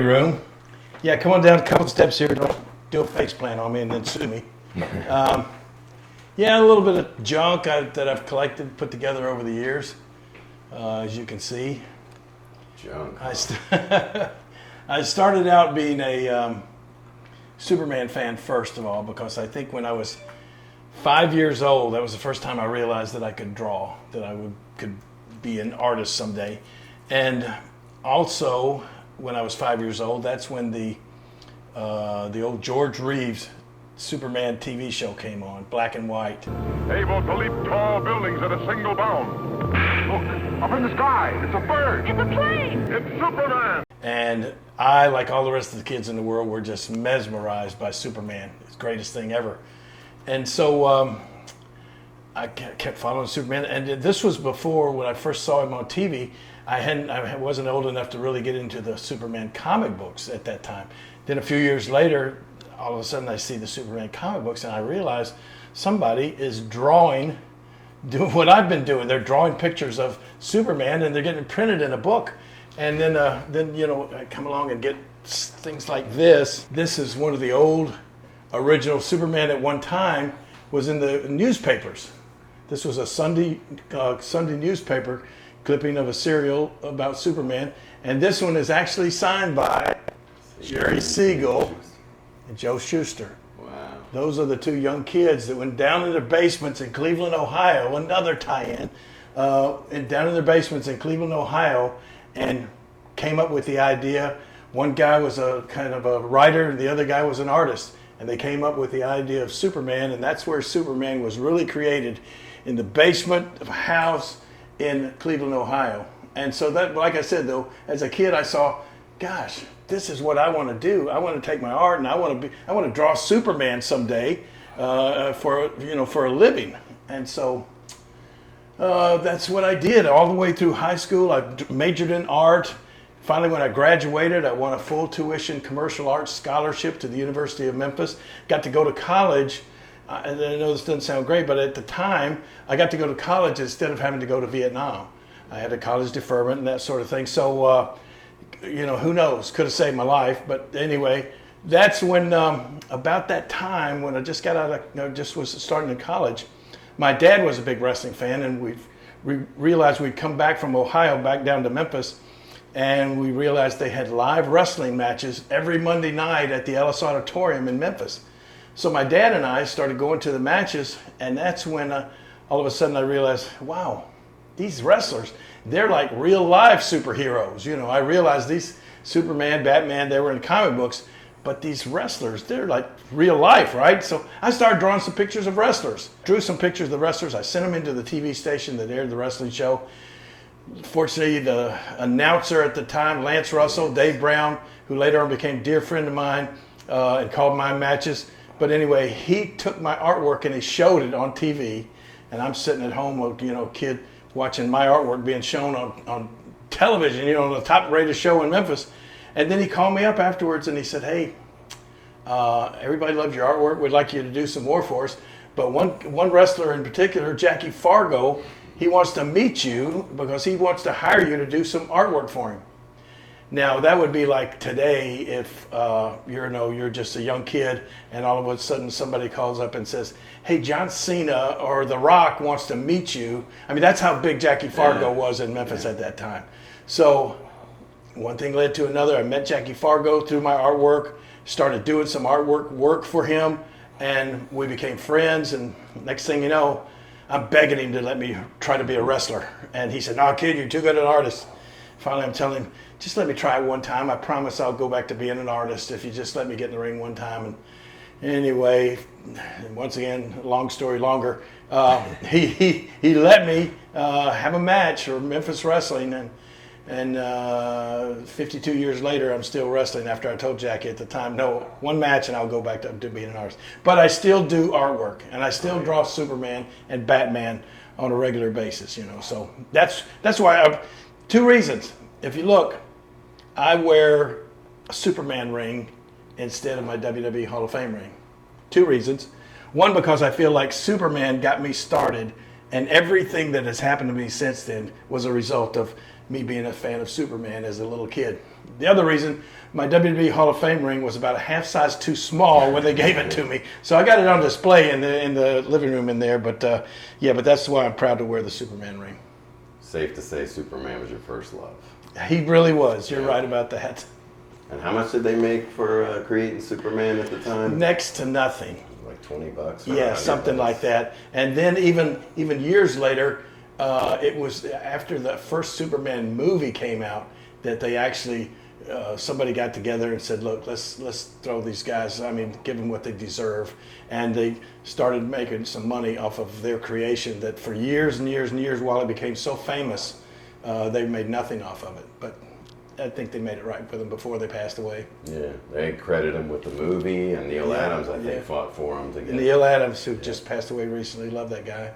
room. Yeah, come on down a couple steps here. Don't do a face plant on me and then sue me. Yeah, a little bit of junk that I've collected, put together over the years, as you can see. Junk. I started out being a Superman fan first of all, because I think when I was 5 years old, that was the first time I realized that I could draw, that I could be an artist someday. And also, when I was 5 years old, that's when the old George Reeves Superman TV show came on, black and white. Able to leap tall buildings at a single bound. Look, up in the sky, it's a bird. It's a plane. It's Superman. And I, like all the rest of the kids in the world, were just mesmerized by Superman. It's the greatest thing ever. And so I kept following Superman. And this was before, when I first saw him on TV, I wasn't old enough to really get into the Superman comic books at that time. Then a few years later, all of a sudden I see the Superman comic books and I realize somebody is doing what I've been doing. They're drawing pictures of Superman and they're getting printed in a book. And then I come along and get things like this. This is one of the old original Superman at one time was in the newspapers. This was a Sunday newspaper clipping of a serial about Superman. And this one is actually signed by Jerry Siegel and Joe Shuster. Wow. Those are the two young kids that went down in their basements in Cleveland, Ohio, another tie-in, and down in their basements in Cleveland, Ohio, and came up with the idea. One guy was a kind of a writer, and the other guy was an artist, and they came up with the idea of Superman, and that's where Superman was really created, in the basement of a house in Cleveland, Ohio. And so that, like I said though, as a kid I saw, gosh, this is what I want to do. I want to take my art and I want to draw Superman someday for a living. And so that's what I did all the way through high school. I majored in art. Finally, when I graduated, I won a full tuition commercial arts scholarship to the University of Memphis. Got to go to college. I know this doesn't sound great, but at the time, I got to go to college instead of having to go to Vietnam. I had a college deferment and that sort of thing. So, who knows? Could have saved my life. But anyway, that's when, about that time, when I just got out of, just was starting in college, my dad was a big wrestling fan, and we realized we'd come back from Ohio back down to Memphis, and we realized they had live wrestling matches every Monday night at the Ellis Auditorium in Memphis. So my dad and I started going to the matches, and that's when all of a sudden I realized, wow, these wrestlers, they're like real life superheroes. I realized these Superman, Batman, they were in comic books, but these wrestlers, they're like real life, right? So I started drawing some pictures of wrestlers. Drew some pictures of the wrestlers. I sent them into the TV station that aired the wrestling show. Fortunately, the announcer at the time, Lance Russell, Dave Brown, who later on became a dear friend of mine and called my matches. But anyway, he took my artwork and he showed it on TV. And I'm sitting at home, a kid watching my artwork being shown on television, on the top rated show in Memphis. And then he called me up afterwards and he said, hey, everybody loves your artwork. We'd like you to do some more for us. But one wrestler in particular, Jackie Fargo, he wants to meet you because he wants to hire you to do some artwork for him. Now, that would be like today if you're just a young kid and all of a sudden somebody calls up and says, hey, John Cena or The Rock wants to meet you. I mean, that's how big Jackie Fargo was in Memphis at that time. So one thing led to another. I met Jackie Fargo through my artwork, started doing some work for him, and we became friends. And next thing you know, I'm begging him to let me try to be a wrestler. And he said, no, kid, you're too good an artist. Finally, I'm telling him, just let me try it one time. I promise I'll go back to being an artist if you just let me get in the ring one time. And anyway, once again, long story longer, he let me have a match for Memphis Wrestling. And 52 years later, I'm still wrestling after I told Jackie at the time, no, one match and I'll go back to being an artist. But I still do artwork, and I still draw Superman and Batman on a regular basis, So that's why two reasons. If you look, I wear a Superman ring instead of my WWE Hall of Fame ring. Two reasons. One, because I feel like Superman got me started And everything that has happened to me since then was a result of me being a fan of Superman as a little kid. The other reason, my WWE Hall of Fame ring was about a half size too small when they gave it to me. So I got it on display in the living room in there. But but that's why I'm proud to wear the Superman ring. Safe to say Superman was your first love. He really was. You're right about that. And how much did they make for creating Superman at the time? Next to nothing. Like $20? Yeah, something like that. And then even years later, it was after the first Superman movie came out that they actually somebody got together and said, "Look, let's throw these guys. I mean, give them what they deserve." And they started making some money off of their creation. That for years and years and years, while it became so famous, they made nothing off of it. But I think they made it right with them before they passed away. Yeah, they credit him with the movie, and Neal Adams, I think, fought for him to get. Neal Adams, who just passed away recently, love that guy.